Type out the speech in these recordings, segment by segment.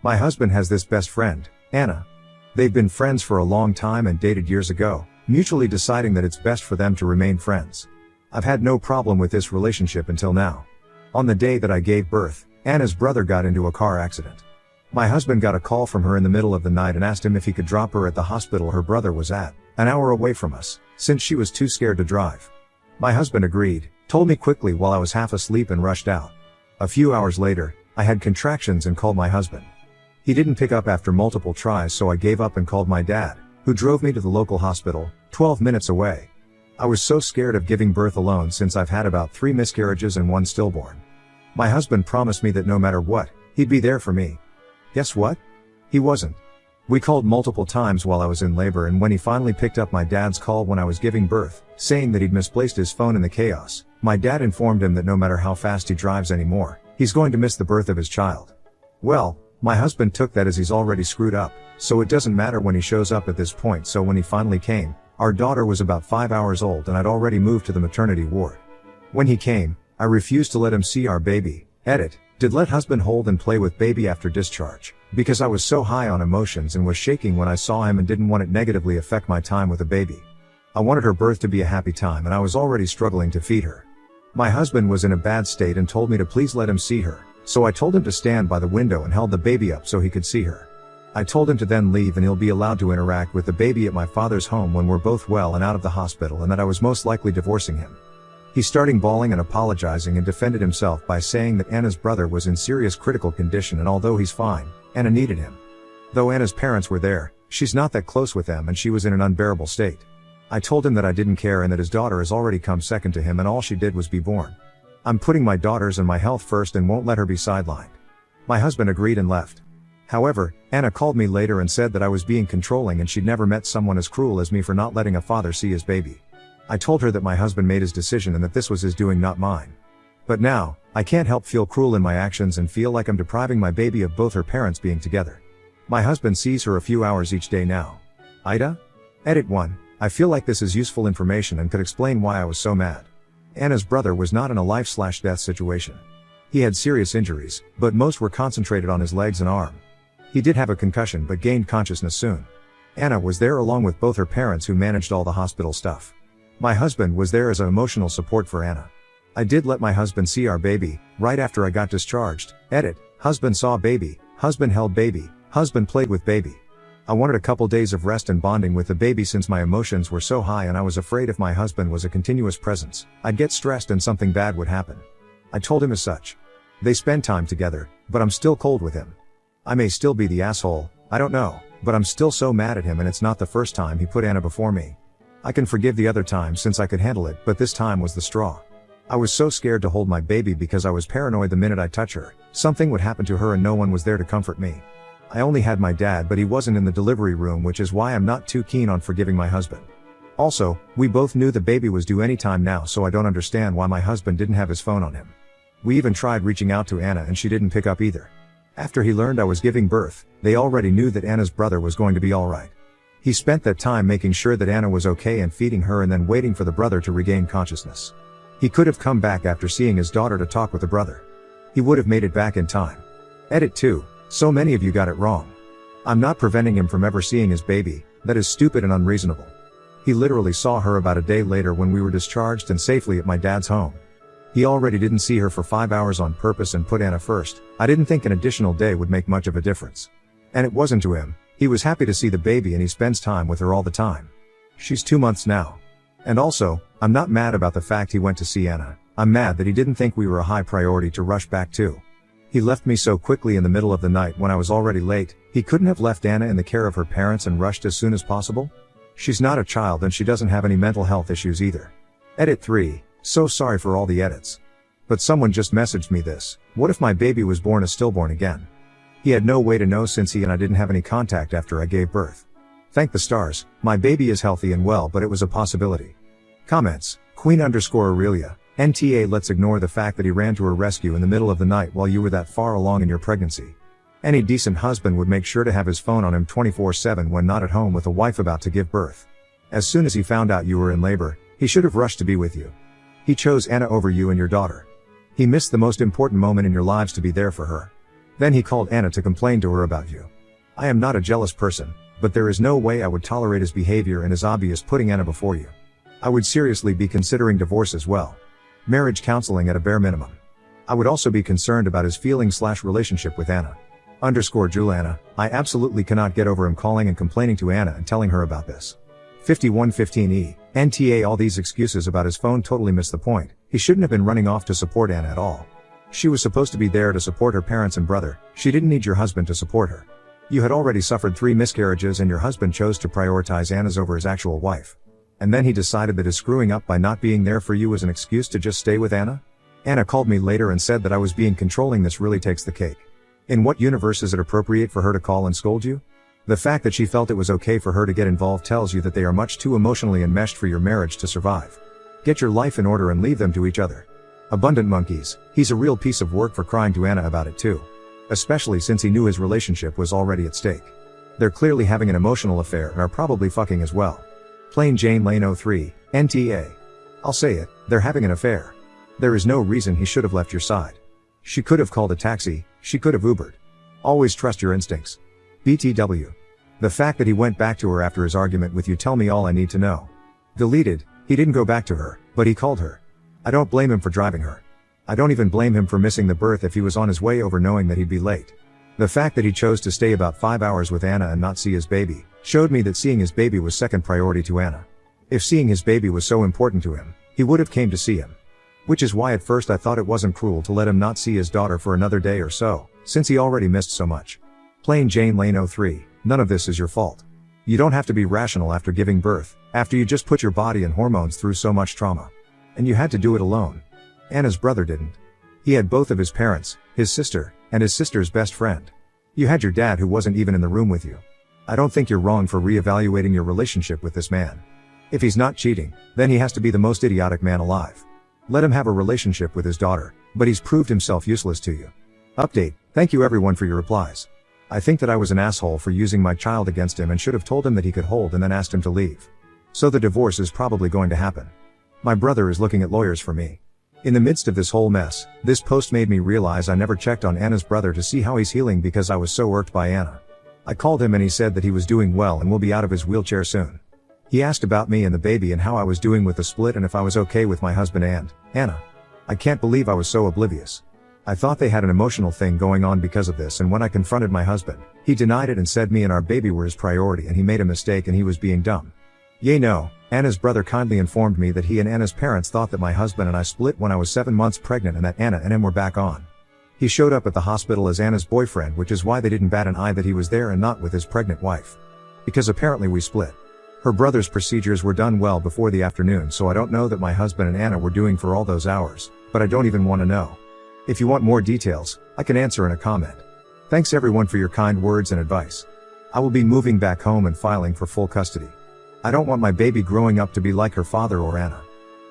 My husband has this best friend, Anna. They've been friends for a long time and dated years ago, mutually deciding that it's best for them to remain friends. I've had no problem with this relationship until now. On the day that I gave birth, Anna's brother got into a car accident. My husband got a call from her in the middle of the night and asked him if he could drop her at the hospital her brother was at, an hour away from us, since she was too scared to drive. My husband agreed, told me quickly while I was half asleep and rushed out. A few hours later, I had contractions and called my husband. He didn't pick up after multiple tries, so I gave up and called my dad, who drove me to the local hospital, 12 minutes away. I was so scared of giving birth alone since I've had about 3 miscarriages and 1 stillborn. My husband promised me that no matter what, he'd be there for me. Guess what? He wasn't. We called multiple times while I was in labor, and when he finally picked up my dad's call when I was giving birth, saying that he'd misplaced his phone in the chaos, my dad informed him that no matter how fast he drives anymore, he's going to miss the birth of his child. Well, my husband took that as he's already screwed up, so it doesn't matter when he shows up at this point. So when he finally came, our daughter was about 5 hours old and I'd already moved to the maternity ward. When he came, I refused to let him see our baby. Did let husband hold and play with baby after discharge, because I was so high on emotions and was shaking when I saw him and didn't want it negatively affect my time with the baby. I wanted her birth to be a happy time and I was already struggling to feed her. My husband was in a bad state and told me to please let him see her, so I told him to stand by the window and held the baby up so he could see her. I told him to then leave and he'll be allowed to interact with the baby at my father's home when we're both well and out of the hospital, and that I was most likely divorcing him. He started bawling and apologizing and defended himself by saying that Anna's brother was in serious critical condition, and although he's fine, Anna needed him. Though Anna's parents were there, she's not that close with them and she was in an unbearable state. I told him that I didn't care and that his daughter has already come second to him and all she did was be born. I'm putting my daughters and my health first and won't let her be sidelined. My husband agreed and left. However, Anna called me later and said that I was being controlling and she'd never met someone as cruel as me for not letting a father see his baby. I told her that my husband made his decision and that this was his doing, not mine. But now, I can't help feel cruel in my actions and feel like I'm depriving my baby of both her parents being together. My husband sees her a few hours each day now. Ida? Edit 1. I feel like this is useful information and could explain why I was so mad. Anna's brother was not in a life/death situation. He had serious injuries, but most were concentrated on his legs and arm. He did have a concussion but gained consciousness soon. Anna was there along with both her parents who managed all the hospital stuff. My husband was there as an emotional support for Anna. I did let my husband see our baby, right after I got discharged. Edit. Husband saw baby, husband held baby, husband played with baby. I wanted a couple days of rest and bonding with the baby since my emotions were so high and I was afraid if my husband was a continuous presence, I'd get stressed and something bad would happen. I told him as such. They spend time together, but I'm still cold with him. I may still be the asshole, I don't know, but I'm still so mad at him, and it's not the first time he put Anna before me. I can forgive the other time since I could handle it, but this time was the straw. I was so scared to hold my baby because I was paranoid the minute I touch her, something would happen to her and no one was there to comfort me. I only had my dad, but he wasn't in the delivery room, which is why I'm not too keen on forgiving my husband. Also, we both knew the baby was due any time now, so I don't understand why my husband didn't have his phone on him. We even tried reaching out to Anna and she didn't pick up either. After he learned I was giving birth, they already knew that Anna's brother was going to be alright. He spent that time making sure that Anna was okay and feeding her and then waiting for the brother to regain consciousness. He could have come back after seeing his daughter to talk with the brother. He would have made it back in time. Edit 2. So many of you got it wrong. I'm not preventing him from ever seeing his baby, that is stupid and unreasonable. He literally saw her about a day later when we were discharged and safely at my dad's home. He already didn't see her for 5 hours on purpose and put Anna first. I didn't think an additional day would make much of a difference. And it wasn't to him. He was happy to see the baby and he spends time with her all the time. She's 2 months now. And also, I'm not mad about the fact he went to see Anna. I'm mad that he didn't think we were a high priority to rush back to. He left me so quickly in the middle of the night when I was already late. He couldn't have left Anna in the care of her parents and rushed as soon as possible? She's not a child and she doesn't have any mental health issues either. Edit 3. So sorry for all the edits. But someone just messaged me this. What if my baby was born a stillborn again? He had no way to know since he and I didn't have any contact after I gave birth. Thank the stars, my baby is healthy and well, but it was a possibility. Comments. Queen_Aurelia. NTA. Let's ignore the fact that he ran to her rescue in the middle of the night while you were that far along in your pregnancy. Any decent husband would make sure to have his phone on him 24/7 when not at home with a wife about to give birth. As soon as he found out you were in labor, he should have rushed to be with you. He chose Anna over you and your daughter. He missed the most important moment in your lives to be there for her. Then he called Anna to complain to her about you. I am not a jealous person, but there is no way I would tolerate his behavior and his obvious putting Anna before you. I would seriously be considering divorce as well. Marriage counseling at a bare minimum. I would also be concerned about his feelings/relationship with Anna. Juliana, I absolutely cannot get over him calling and complaining to Anna and telling her about this. 5115E, NTA all these excuses about his phone totally miss the point. He shouldn't have been running off to support Anna at all. She was supposed to be there to support her parents and brother, she didn't need your husband to support her. You had already suffered 3 miscarriages and your husband chose to prioritize Anna's over his actual wife. And then he decided that his screwing up by not being there for you was an excuse to just stay with Anna? Anna called me later and said that I was being controlling. This really takes the cake. In what universe is it appropriate for her to call and scold you? The fact that she felt it was okay for her to get involved tells you that they are much too emotionally enmeshed for your marriage to survive. Get your life in order and leave them to each other. Abundant monkeys, he's a real piece of work for crying to Anna about it too. Especially since he knew his relationship was already at stake. They're clearly having an emotional affair and are probably fucking as well. Plain Jane Lane 03, NTA. I'll say it, they're having an affair. There is no reason he should have left your side. She could have called a taxi, she could have Ubered. Always trust your instincts. BTW. The fact that he went back to her after his argument with you tell me all I need to know. Deleted, he didn't go back to her, but he called her. I don't blame him for driving her. I don't even blame him for missing the birth if he was on his way over knowing that he'd be late. The fact that he chose to stay about 5 hours with Anna and not see his baby, showed me that seeing his baby was second priority to Anna. If seeing his baby was so important to him, he would have came to see him. Which is why at first I thought it wasn't cruel to let him not see his daughter for another day or so, since he already missed so much. Plain Jane Lane 03, none of this is your fault. You don't have to be rational after giving birth, after you just put your body and hormones through so much trauma. And you had to do it alone. Anna's brother didn't. He had both of his parents, his sister, and his sister's best friend. You had your dad who wasn't even in the room with you. I don't think you're wrong for reevaluating your relationship with this man. If he's not cheating, then he has to be the most idiotic man alive. Let him have a relationship with his daughter, but he's proved himself useless to you. Update, thank you everyone for your replies. I think that I was an asshole for using my child against him and should have told him that he could hold and then asked him to leave. So the divorce is probably going to happen. My brother is looking at lawyers for me. In the midst of this whole mess, this post made me realize I never checked on Anna's brother to see how he's healing because I was so irked by Anna. I called him and he said that he was doing well and will be out of his wheelchair soon. He asked about me and the baby and how I was doing with the split and if I was okay with my husband and Anna. I can't believe I was so oblivious. I thought they had an emotional thing going on because of this, and when I confronted my husband, he denied it and said me and our baby were his priority and he made a mistake and he was being dumb. Yay no, Anna's brother kindly informed me that he and Anna's parents thought that my husband and I split when I was 7 months pregnant and that Anna and him were back on. He showed up at the hospital as Anna's boyfriend, which is why they didn't bat an eye that he was there and not with his pregnant wife. Because apparently we split. Her brother's procedures were done well before the afternoon, so I don't know that my husband and Anna were doing for all those hours, but I don't even want to know. If you want more details, I can answer in a comment. Thanks everyone for your kind words and advice. I will be moving back home and filing for full custody. I don't want my baby growing up to be like her father or Anna.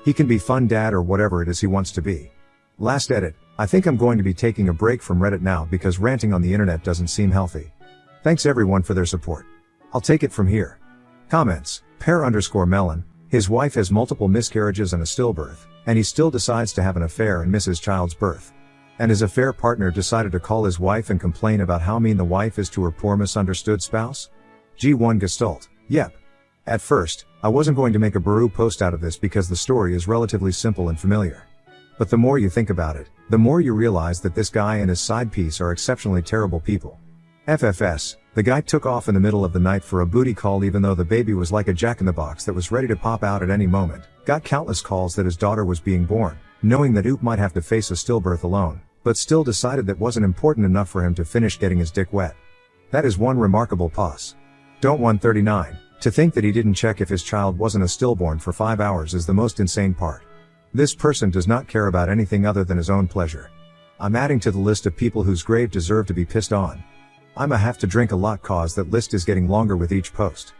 He can be fun dad or whatever it is he wants to be. Last edit, I think I'm going to be taking a break from Reddit now because ranting on the internet doesn't seem healthy. Thanks everyone for their support. I'll take it from here. Comments, Pear_Melon, his wife has multiple miscarriages and a stillbirth, and he still decides to have an affair and miss his child's birth. And his affair partner decided to call his wife and complain about how mean the wife is to her poor misunderstood spouse? G1 Gestalt, yep. At first, I wasn't going to make a Baru post out of this because the story is relatively simple and familiar. But the more you think about it, the more you realize that this guy and his side piece are exceptionally terrible people. FFS, the guy took off in the middle of the night for a booty call even though the baby was like a jack-in-the-box that was ready to pop out at any moment, got countless calls that his daughter was being born, knowing that Oop might have to face a stillbirth alone, but still decided that wasn't important enough for him to finish getting his dick wet. That is one remarkable pos. Don't 139, to think that he didn't check if his child wasn't a stillborn for 5 hours is the most insane part. This person does not care about anything other than his own pleasure. I'm adding to the list of people whose grave deserve to be pissed on. I'ma have to drink a lot cause that list is getting longer with each post.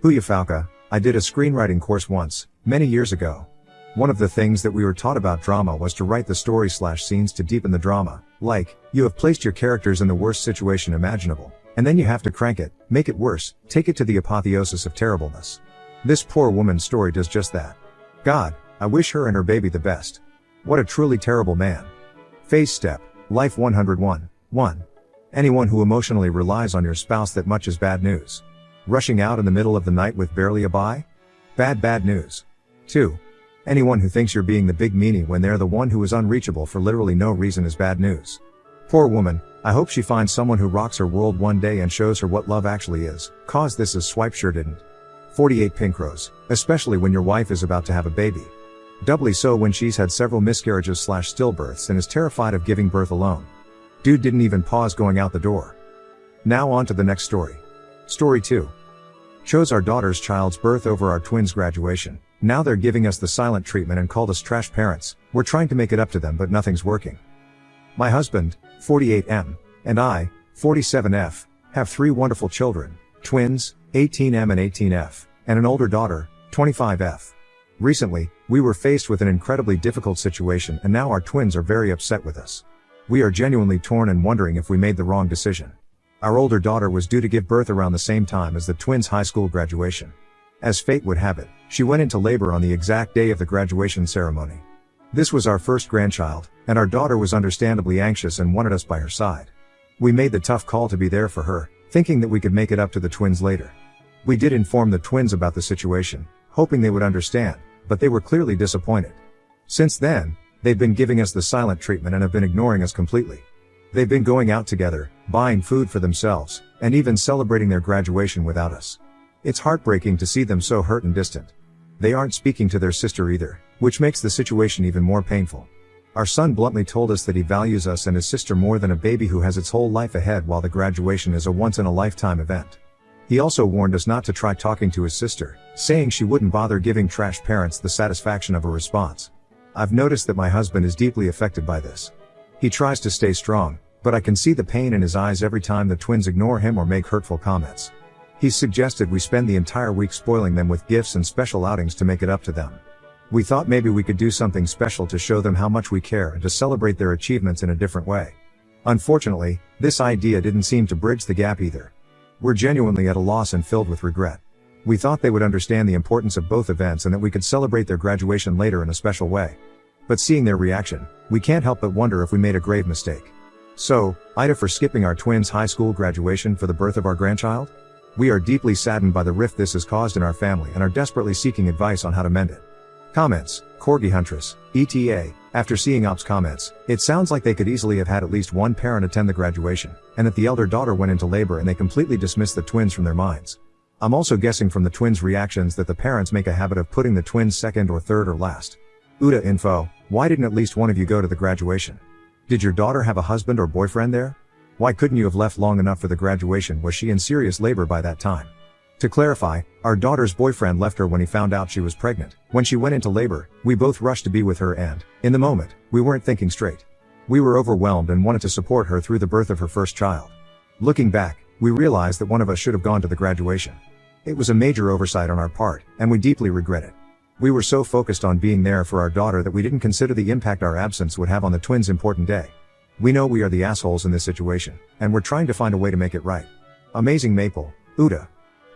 Huya Falca, I did a screenwriting course once, many years ago. One of the things that we were taught about drama was to write the story/scenes to deepen the drama, like, you have placed your characters in the worst situation imaginable, and then you have to crank it, make it worse, take it to the apotheosis of terribleness. This poor woman's story does just that. God, I wish her and her baby the best. What a truly terrible man. Phase Step, Life 101, 1. Anyone who emotionally relies on your spouse that much is bad news. Rushing out in the middle of the night with barely a bye? Bad news. 2. Anyone who thinks you're being the big meanie when they're the one who is unreachable for literally no reason is bad news. Poor woman, I hope she finds someone who rocks her world one day and shows her what love actually is, cause this as swipe sure didn't. 48 Pink Rose, especially when your wife is about to have a baby. Doubly so when she's had several miscarriages/stillbirths and is terrified of giving birth alone. Dude didn't even pause going out the door. Now on to the next story. Story 2. Chose our daughter's child's birth over our twins' graduation. Now they're giving us the silent treatment and called us trash parents. We're trying to make it up to them but nothing's working. My husband, 48M, and I, 47F, have 3 wonderful children, twins, 18M and 18F, and an older daughter, 25F. Recently, we were faced with an incredibly difficult situation and now our twins are very upset with us. We are genuinely torn and wondering if we made the wrong decision. Our older daughter was due to give birth around the same time as the twins' high school graduation. As fate would have it, she went into labor on the exact day of the graduation ceremony. This was our first grandchild, and our daughter was understandably anxious and wanted us by her side. We made the tough call to be there for her, thinking that we could make it up to the twins later. We did inform the twins about the situation, hoping they would understand, but they were clearly disappointed. Since then, they've been giving us the silent treatment and have been ignoring us completely. They've been going out together, buying food for themselves, and even celebrating their graduation without us. It's heartbreaking to see them so hurt and distant. They aren't speaking to their sister either, which makes the situation even more painful. Our son bluntly told us that he values us and his sister more than a baby who has its whole life ahead while the graduation is a once-in-a-lifetime event. He also warned us not to try talking to his sister, saying she wouldn't bother giving trash parents the satisfaction of a response. I've noticed that my husband is deeply affected by this. He tries to stay strong, but I can see the pain in his eyes every time the twins ignore him or make hurtful comments. He's suggested we spend the entire week spoiling them with gifts and special outings to make it up to them. We thought maybe we could do something special to show them how much we care and to celebrate their achievements in a different way. Unfortunately, this idea didn't seem to bridge the gap either. We're genuinely at a loss and filled with regret. We thought they would understand the importance of both events and that we could celebrate their graduation later in a special way. But seeing their reaction, we can't help but wonder if we made a grave mistake. So, Ida for skipping our twins' high school graduation for the birth of our grandchild? We are deeply saddened by the rift this has caused in our family and are desperately seeking advice on how to mend it. Comments, Corgi Huntress, ETA, after seeing Op's comments, it sounds like they could easily have had at least one parent attend the graduation, and that the elder daughter went into labor and they completely dismissed the twins from their minds. I'm also guessing from the twins' reactions that the parents make a habit of putting the twins second or third or last. Uda info, why didn't at least one of you go to the graduation? Did your daughter have a husband or boyfriend there? Why couldn't you have left long enough for the graduation? Was she in serious labor by that time? To clarify, our daughter's boyfriend left her when he found out she was pregnant. When she went into labor, we both rushed to be with her and, in the moment, we weren't thinking straight. We were overwhelmed and wanted to support her through the birth of her first child. Looking back, we realized that one of us should have gone to the graduation. It was a major oversight on our part, and we deeply regret it. We were so focused on being there for our daughter that we didn't consider the impact our absence would have on the twins' important day. We know we are the assholes in this situation, and we're trying to find a way to make it right. Amazing Maple, Uda.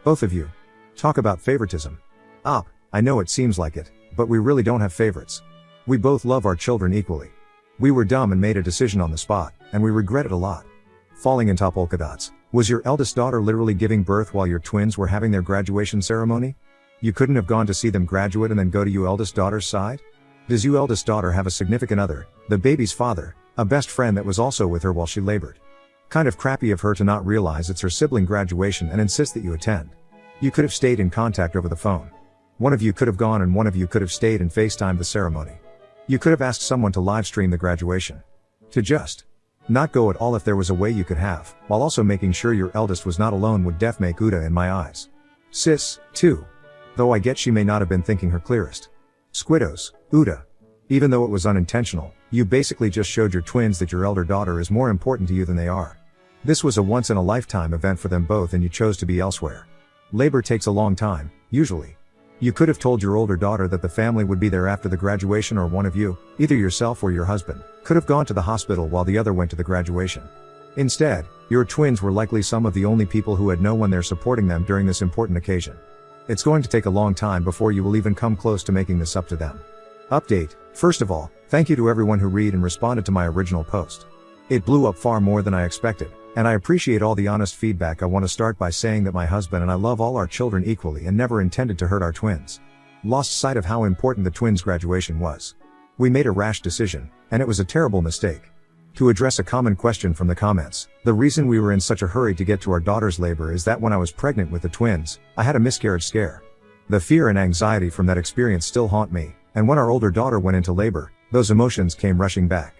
Both of you. Talk about favoritism. Op, I know it seems like it, but we really don't have favorites. We both love our children equally. We were dumb and made a decision on the spot, and we regret it a lot. Falling in top polka dots. Was your eldest daughter literally giving birth while your twins were having their graduation ceremony? You couldn't have gone to see them graduate and then go to your eldest daughter's side? Does your eldest daughter have a significant other, the baby's father, a best friend that was also with her while she labored? Kind of crappy of her to not realize it's her sibling graduation and insist that you attend. You could have stayed in contact over the phone. One of you could have gone and one of you could have stayed and FaceTimed the ceremony. You could have asked someone to live stream the graduation. To just not go at all if there was a way you could have, while also making sure your eldest was not alone would def make Uda in my eyes. Sis, too. Though I get she may not have been thinking her clearest. Squiddos, Uda. Even though it was unintentional, you basically just showed your twins that your elder daughter is more important to you than they are. This was a once-in-a-lifetime event for them both and you chose to be elsewhere. Labor takes a long time, usually. You could have told your older daughter that the family would be there after the graduation, or one of you, either yourself or your husband, could have gone to the hospital while the other went to the graduation. Instead, your twins were likely some of the only people who had no one there supporting them during this important occasion. It's going to take a long time before you will even come close to making this up to them. Update. First of all, thank you to everyone who read and responded to my original post. It blew up far more than I expected, And I appreciate all the honest feedback. I want to start by saying that my husband and I love all our children equally and never intended to hurt our twins. Lost sight of how important the twins' graduation was. We made a rash decision, and it was a terrible mistake. To address a common question from the comments, the reason we were in such a hurry to get to our daughter's labor is that when I was pregnant with the twins, I had a miscarriage scare. The fear and anxiety from that experience still haunt me, and when our older daughter went into labor, those emotions came rushing back.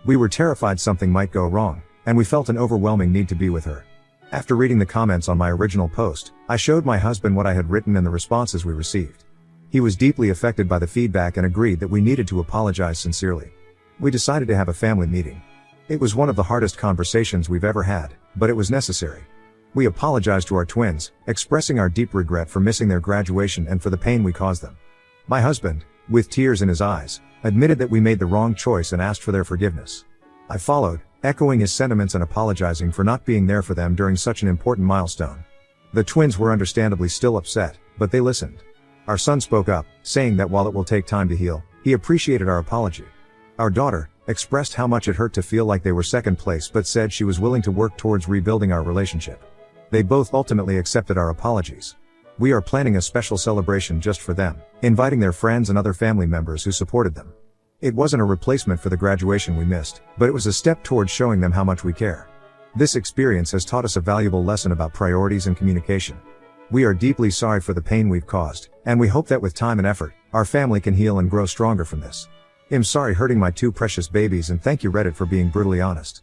We were terrified something might go wrong, and we felt an overwhelming need to be with her. After reading the comments on my original post, I showed my husband what I had written and the responses we received. He was deeply affected by the feedback and agreed that we needed to apologize sincerely. We decided to have a family meeting. It was one of the hardest conversations we've ever had, but it was necessary. We apologized to our twins, expressing our deep regret for missing their graduation and for the pain we caused them. My husband, with tears in his eyes, admitted that we made the wrong choice and asked for their forgiveness. I followed, echoing his sentiments and apologizing for not being there for them during such an important milestone. The twins were understandably still upset, but they listened. Our son spoke up, saying that while it will take time to heal, he appreciated our apology. Our daughter expressed how much it hurt to feel like they were second place but said she was willing to work towards rebuilding our relationship. They both ultimately accepted our apologies. We are planning a special celebration just for them, inviting their friends and other family members who supported them. It wasn't a replacement for the graduation we missed, but it was a step towards showing them how much we care. This experience has taught us a valuable lesson about priorities and communication. We are deeply sorry for the pain we've caused, and we hope that with time and effort, our family can heal and grow stronger from this. I'm sorry hurting my two precious babies, and thank you Reddit for being brutally honest.